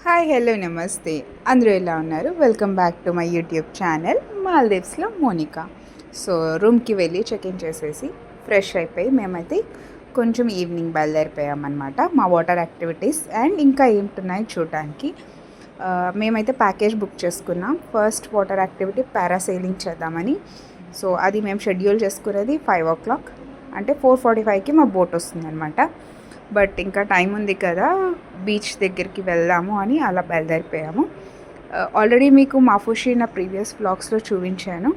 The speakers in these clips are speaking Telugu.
హాయ్ హలో నమస్తే. అందరూ ఎలా ఉన్నారు? Welcome back to my YouTube channel మాల్దీవ్స్లో మోనికా. సో రూమ్కి వెళ్ళి చెక్ చేసేసి ఫ్రెష్ అయిపోయి మేమైతే కొంచెం ఈవినింగ్ బయలుదేరిపోయామన్నమాట. మా వాటర్ యాక్టివిటీస్ అండ్ ఇంకా ఏంటున్నాయి చూడడానికి. మేమైతే ప్యాకేజ్ బుక్ చేసుకున్నాం. ఫస్ట్ వాటర్ యాక్టివిటీ పారాసైలింగ్ చేద్దామని. సో అది మేము షెడ్యూల్ చేసుకునేది 5 o'clock, అంటే 4:45కి మా బోట్ వస్తుందన్నమాట. బట్ ఇంకా టైం ఉంది కదా, బీచ్ దగ్గరికి వెళ్దాము అని అలా బయలుదేరిపోయాము. ఆల్రెడీ మీకు మాఫుషి నా ప్రీవియస్ వ్లాగ్స్లో చూపించాను.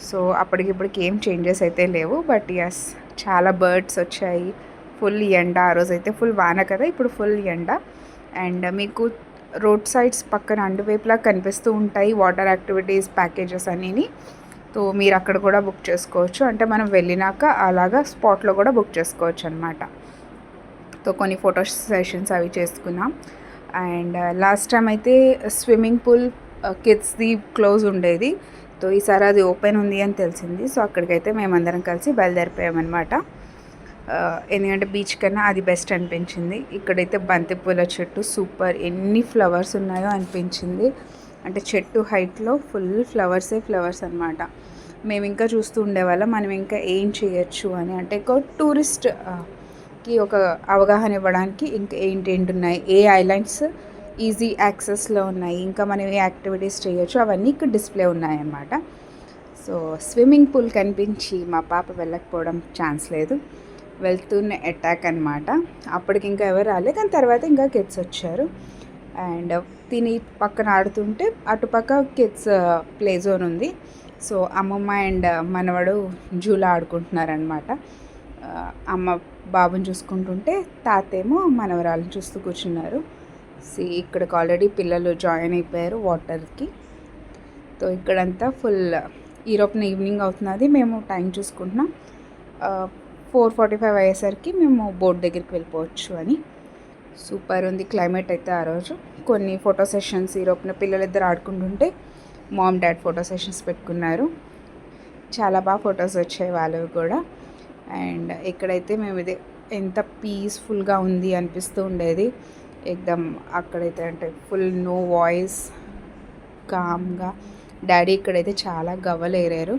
సో అప్పటికిప్పటికి ఏం చేంజెస్ అయితే లేవు. బట్ ఎస్, చాలా బర్డ్స్ వచ్చాయి. ఫుల్ ఎండ, ఆ రోజు అయితే ఫుల్ వాన కదా, ఇప్పుడు ఫుల్ ఎండ. అండ్ మీకు రోడ్ సైడ్స్ పక్కన అటువైపులా కనిపిస్తూ ఉంటాయి వాటర్ యాక్టివిటీస్ ప్యాకేజెస్ అనేవి. సో మీరు అక్కడ కూడా బుక్ చేసుకోవచ్చు, అంటే మనం వెళ్ళినాక అలాగా స్పాట్లో కూడా బుక్ చేసుకోవచ్చు అనమాట. తో కొన్ని ఫోటో సెషన్స్ అవి చేసుకున్నాం. అండ్ లాస్ట్ టైం అయితే స్విమ్మింగ్ పూల్ కిడ్స్ది క్లోజ్ ఉండేది. సో ఈసారి అది ఓపెన్ ఉంది అని తెలిసింది. సో అక్కడికైతే మేమందరం కలిసి బయలుదేరిపోయామన్నమాట. ఎందుకంటే బీచ్ కన్నా అది బెస్ట్ అనిపించింది. ఇక్కడైతే బంతిపూల చెట్టు సూపర్, ఎన్ని ఫ్లవర్స్ ఉన్నాయో అనిపించింది. అంటే చెట్టు హైట్లో ఫుల్ ఫ్లవర్స్ అనమాట. మేము ఇంకా చూస్తూ ఉండేవాళ్ళం మనం ఇంకా ఏం చేయొచ్చు అని. అంటే ఒక టూరిస్ట్కి ఒక అవగాహన ఇవ్వడానికి ఇంకా ఏంటేంటి ఉన్నాయి, ఏ ఐలాండ్స్ ఈజీ యాక్సెస్లో ఉన్నాయి, ఇంకా మనం ఏ యాక్టివిటీస్ చేయొచ్చు, అవన్నీ ఇక్కడ డిస్ప్లే ఉన్నాయన్నమాట. సో స్విమ్మింగ్ పూల్ కనిపించి మా పాప వెళ్ళకపోవడం ఛాన్స్ లేదు, వెళ్తూనే అటాక్ అనమాట. అప్పటికి ఇంకా ఎవరు రాలేదు, కానీ తర్వాత ఇంకా కిడ్స్ వచ్చారు. అండ్ తిని పక్కన ఆడుతుంటే అటుపక్క కిడ్స్ ప్లే జోన్ ఉంది. సో అమ్మమ్మ అండ్ మనవడు జూలా ఆడుకుంటున్నారనమాట. అమ్మ బాబుని చూసుకుంటుంటే తాతేమో మనవరాలను చూస్తూ కూర్చున్నారు. ఇక్కడికి ఆల్రెడీ పిల్లలు జాయిన్ అయిపోయారు వాటర్కి. సో ఇక్కడంతా ఫుల్ ఈరోపున ఈవినింగ్ అవుతున్నది, మేము టైం చూసుకుంటున్నాం. 4:45 అయ్యేసరికి మేము బోట్ దగ్గరికి వెళ్ళిపోవచ్చు అని. సూపర్ ఉంది క్లైమేట్ అయితే ఆ రోజు. కొన్ని ఫోటో సెషన్స్ ఈరోపున పిల్లలిద్దరు ఆడుకుంటుంటే మామ్ డాడ్ ఫోటో సెషన్స్ పెట్టుకున్నారు. చాలా బాగా ఫొటోస్ వచ్చాయి వాళ్ళవి కూడా. అండ్ ఇక్కడైతే మేము ఇది ఎంత పీస్ఫుల్గా ఉంది అనిపిస్తూ ఉండేది. ఎక్దమ్ అక్కడైతే అంటే ఫుల్ నో వాయిస్, కామ్గా. డాడీ ఇక్కడైతే చాలా గవ్వలేరారు.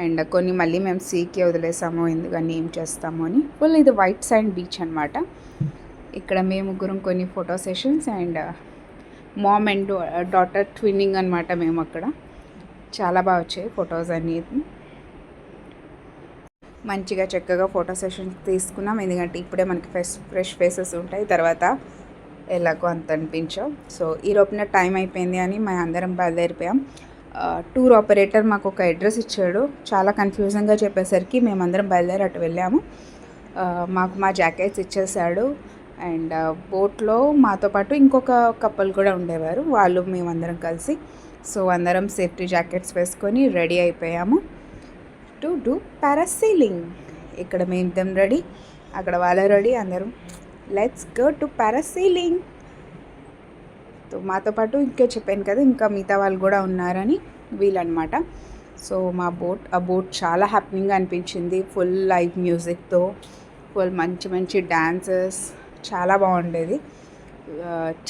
అండ్ కొన్ని మళ్ళీ మేము సీకే వదిలేసాము, ఎందుకని ఏం చేస్తాము అని. ఫుల్ ఇది వైట్ శాండ్ బీచ్ అనమాట. ఇక్కడ మేము ముగ్గురం కొన్ని photo sessions and mom and daughter twinning అనమాట మేము అక్కడ. చాలా బాగా వచ్చాయి ఫొటోస్ అనేది. మంచిగా చక్కగా ఫోటో సెషన్స్ తీసుకున్నాం, ఎందుకంటే ఇప్పుడే మనకి ఫ్రెష్ ఫేసెస్ ఉంటాయి, తర్వాత ఎలాగో అంత అనిపించాం. సో ఈరోపున టైం అయిపోయింది అని మేము అందరం బయలుదేరిపోయాం. టూర్ ఆపరేటర్ మాకు ఒక అడ్రస్ ఇచ్చాడు. చాలా కన్ఫ్యూజన్గా చెప్పేసరికి మేమందరం బయలుదేరి అటు వెళ్ళాము. మాకు మా జాకెట్స్ ఇచ్చేసాడు. అండ్ బోట్లో మాతో పాటు ఇంకొక కపుల్ కూడా ఉండేవారు, వాళ్ళు మేమందరం కలిసి. సో అందరం సేఫ్టీ జాకెట్స్ వేసుకొని రెడీ అయిపోయాము టు డూ పారాసైలింగ్. ఇక్కడ మేము రెడీ, అక్కడ వాళ్ళ రెడీ, అందరం let's go to parasailing. So మాతో పాటు ఇంకా చెప్పాను కదా, ఇంకా మిగతా వాళ్ళు కూడా ఉన్నారని, వీళ్ళనమాట. సో ఆ బోట్ చాలా హ్యాపీగా అనిపించింది. ఫుల్ లైవ్ మ్యూజిక్తో, ఫుల్ మంచి డ్యాన్సెస్, చాలా బాగుండేది.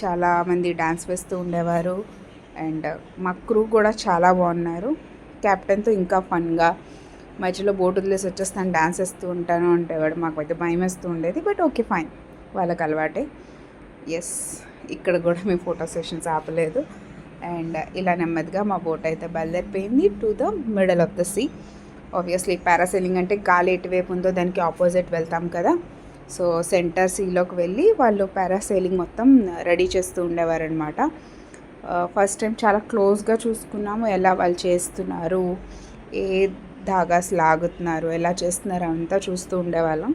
చాలామంది డ్యాన్స్ వేస్తూ ఉండేవారు. అండ్ మా క్రూ కూడా చాలా బాగున్నారు. కెప్టెన్తో ఇంకా ఫన్గా మధ్యలో బోట్ వదిలేసి వచ్చేస్తాను, డ్యాన్స్ వేస్తూ ఉంటాను అంటేవాడు. మాకైతే భయం వేస్తూ ఉండేది, బట్ ఓకే ఫైన్, వాళ్ళకి అలవాటే. ఎస్, ఇక్కడ కూడా మేము ఫోటో సెషన్స్ ఆపలేదు. అండ్ ఇలా నెమ్మదిగా మా బోట్ అయితే బయలుదేరిపోయింది to the middle of the sea. Obviously parasailing అంటే గాలి ఎటువైపు ఉందో దానికి ఆపోజిట్ వెళ్తాం కదా. సో సెంటర్ సీలోకి వెళ్ళి వాళ్ళు పారాసైలింగ్ మొత్తం రెడీ చేస్తూ ఉండేవారనమాట. ఫస్ట్ టైం చాలా క్లోజ్గా చూసుకున్నాము, ఎలా వాళ్ళు చేస్తున్నారు, ఏ ధాగాస్ లాగుతున్నారు, ఎలా చేస్తున్నారు అంతా చూస్తూ ఉండేవాళ్ళం.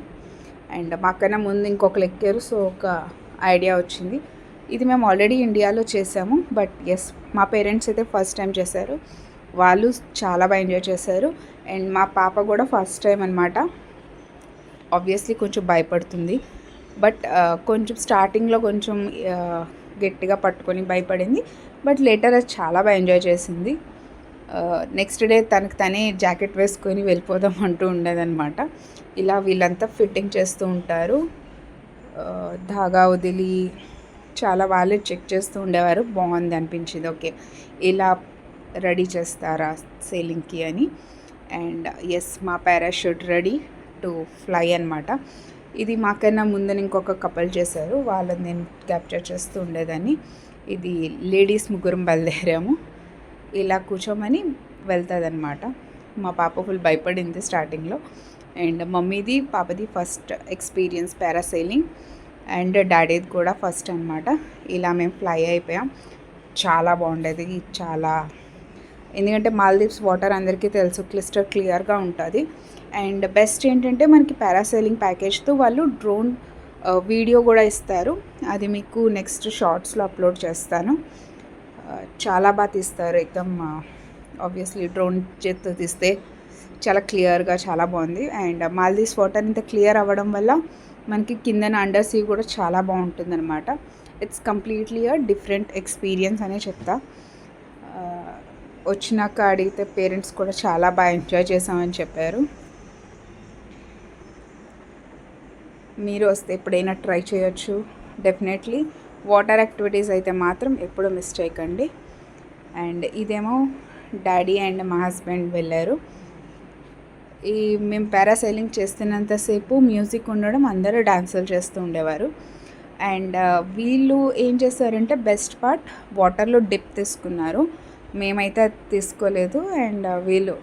అండ్ మాకన్నా ముందు ఇంకొకరు ఎక్కారు. సో ఒక ఐడియా వచ్చింది. ఇది మేము ఆల్రెడీ ఇండియాలో చేసాము, బట్ ఎస్, మా పేరెంట్స్ అయితే ఫస్ట్ టైం చేశారు. వాళ్ళు చాలా బాగా ఎంజాయ్ చేశారు. అండ్ మా పాప కూడా ఫస్ట్ టైం అనమాట. ఆబ్వియస్లీ కొంచెం భయపడుతుంది, బట్ కొంచెం స్టార్టింగ్లో కొంచెం గట్టిగా పట్టుకొని భయపడింది, బట్ లేటర్ అది చాలా బాగా ఎంజాయ్ చేసింది. నెక్స్ట్ డే తనే జాకెట్ వేసుకొని వెళ్ళిపోదాం అంటూ ఉండేదన్నమాట. ఇలా వీళ్ళంతా ఫిట్టింగ్ చేస్తూ ఉంటారు. ధాగా వదిలి చాలా వాళ్ళే చెక్ చేస్తూ ఉండేవారు. బాగుంది అనిపించింది. ఓకే, ఇలా రెడీ చేస్తారా సెయిలింగ్కి అని. అండ్ ఎస్, మా పారాషూట్ రెడీ టు ఫ్లై అనమాట. ఇది మాకన్నా ముందని ఇంకొక కపుల్ చేశారు, వాళ్ళని నేను క్యాప్చర్ చేస్తూ ఉండేదాన్ని. ఇది లేడీస్ ముగ్గురం బయలుదేరాము. ఇలా కూర్చోమని వెళ్తుంది అనమాట. మా పాప ఫుల్ భయపడింది స్టార్టింగ్లో. అండ్ మమ్మీది పాపది ఫస్ట్ ఎక్స్పీరియన్స్ పారాసైలింగ్, అండ్ డాడీది కూడా ఫస్ట్ అనమాట. ఇలా మేము ఫ్లై అయిపోయాం. చాలా బాగుండేది, ఎందుకంటే మాల్దీవ్స్ వాటర్ అందరికీ తెలుసు, క్లియర్గా ఉంటుంది. అండ్ బెస్ట్ ఏంటంటే మనకి పారాసైలింగ్ ప్యాకేజ్తో వాళ్ళు డ్రోన్ వీడియో కూడా ఇస్తారు. అది మీకు నెక్స్ట్ షార్ట్స్లో అప్లోడ్ చేస్తాను. చాలా బాగా తీస్తారు, ఎక్దమ్ ఆబ్వియస్లీ డ్రోన్ చేత్తో తీస్తే చాలా క్లియర్గా చాలా బాగుంది. అండ్ మాల్దీవ్స్ వాటర్ ఇంత క్లియర్ అవ్వడం వల్ల మనకి కిందన అండర్ సీ కూడా చాలా బాగుంటుంది అనమాట. It's completely a different experience అనే చెప్తా. వచ్చినాక అడిగితే పేరెంట్స్ కూడా చాలా బాగా ఎంజాయ్ చేసామని చెప్పారు. మీరు వస్తే ఎప్పుడైనా ట్రై చేయొచ్చు డెఫినెట్లీ. వాటర్ యాక్టివిటీస్ అయితే మాత్రం ఎప్పుడూ మిస్ చేయకండి. అండ్ ఇదేమో డాడీ అండ్ మా హస్బెండ్ వెళ్ళారు. మేము పారాసైలింగ్ చేస్తున్నంతసేపు మ్యూజిక్ ఉండడం, అందరూ డాన్సులు చేస్తూ ఉండేవారు. అండ్ వీళ్ళు ఏం చేస్తారంటే బెస్ట్ పార్ట్, వాటర్లో డిప్ తీసుకున్నారు. మేమైతే అది తీసుకోలేదు. అండ్ వీళ్ళు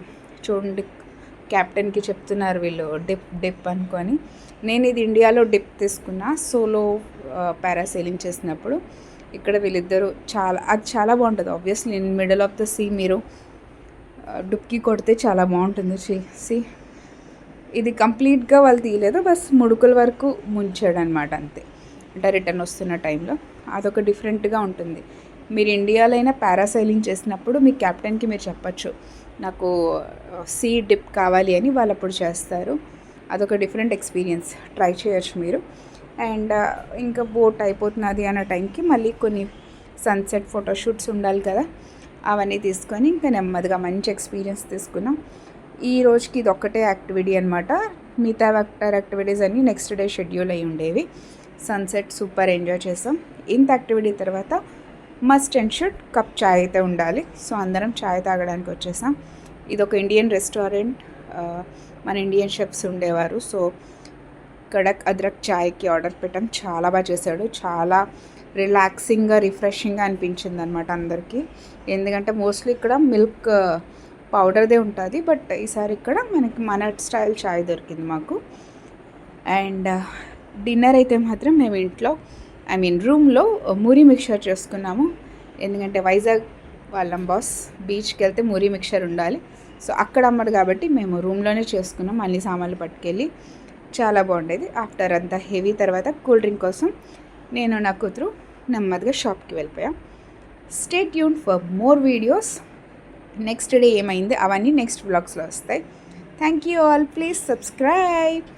చూడండి, క్యాప్టెన్కి చెప్తున్నారు వీళ్ళు డిప్ అనుకొని. నేను ఇది ఇండియాలో డిప్ తీసుకున్నా సోలో పారాసైలింగ్ చేసినప్పుడు. ఇక్కడ వీళ్ళిద్దరూ అది చాలా బాగుంటుంది. Obviously in middle of the sea మీరు డుబ్కి కొడితే చాలా బాగుంటుంది. సి ఇది కంప్లీట్గా వాళ్ళు తీయలేదు, బస్ ముడుకుల వరకు ముంచాడు అనమాట, అంతే. అంటే రిటర్న్ వస్తున్న టైంలో అదొక డిఫరెంట్గా ఉంటుంది. మీరు ఇండియాలో అయినా పారాసైలింగ్ చేసినప్పుడు మీ క్యాప్టెన్కి మీరు చెప్పచ్చు, నాకు సీ డిప్ కావాలి అని. వాళ్ళు అప్పుడు చేస్తారు. అదొక డిఫరెంట్ ఎక్స్పీరియన్స్, ట్రై చేయొచ్చు మీరు. అండ్ ఇంకా బోట్ అయిపోతున్నది అన్న టైంకి మళ్ళీ కొన్ని సన్సెట్ ఫోటోషూట్స్ ఉండాలి కదా, అవన్నీ తీసుకొని ఇంకా నెమ్మదిగా మంచి ఎక్స్పీరియన్స్ తీసుకున్నాం. ఈ రోజుకి ఇది ఒక్కటే యాక్టివిటీ అనమాట. మిగతా వాటర్ యాక్టివిటీస్ అన్నీ నెక్స్ట్ డే షెడ్యూల్ అయ్యి ఉండేవి. సన్సెట్ సూపర్ ఎంజాయ్ చేసాం. ఇంత యాక్టివిటీ తర్వాత మస్ట్ అండ్ షుడ్ కప్ చాయ్ అయితే ఉండాలి. సో అందరం చాయ్ తాగడానికి వచ్చేసాం. ఇది ఒక ఇండియన్ రెస్టారెంట్, మన ఇండియన్ షెఫ్స్ ఉండేవారు. సో కడక్ అద్రక్ చాయ్కి ఆర్డర్ పెట్టాం. చాలా బాగా చేశాడు, చాలా రిలాక్సింగ్గా రిఫ్రెషింగ్గా అనిపించింది అనమాట అందరికీ. ఎందుకంటే మోస్ట్లీ ఇక్కడ మిల్క్ పౌడర్దే ఉంటుంది, బట్ ఈసారి ఇక్కడ మనకి మన స్టైల్ చాయ్ దొరికింది మాకు. అండ్ డిన్నర్ అయితే మాత్రం మేము ఇంట్లో రూమ్లో మూరీ మిక్చర్ చేసుకున్నాము. ఎందుకంటే వైజాగ్ వాళ్ళం బాస్ బీచ్కి వెళ్తే మూరీ మిక్చర్ ఉండాలి. సో అక్కడ అమ్మడు కాబట్టి మేము రూమ్లోనే చేసుకున్నాం, అన్ని సామాన్లు పట్టుకెళ్ళి. చాలా బాగుండేది. ఆఫ్టర్ అంతా హెవీ తర్వాత కూల్ డ్రింక్ కోసం నేను నా కూతురు నెమ్మదిగా షాప్కి వెళ్ళిపోయాం. Stay tune for more videos. Next day ఏమైంది అవన్నీ నెక్స్ట్ వ్లాగ్స్లో వస్తాయి. Thank you all, please subscribe.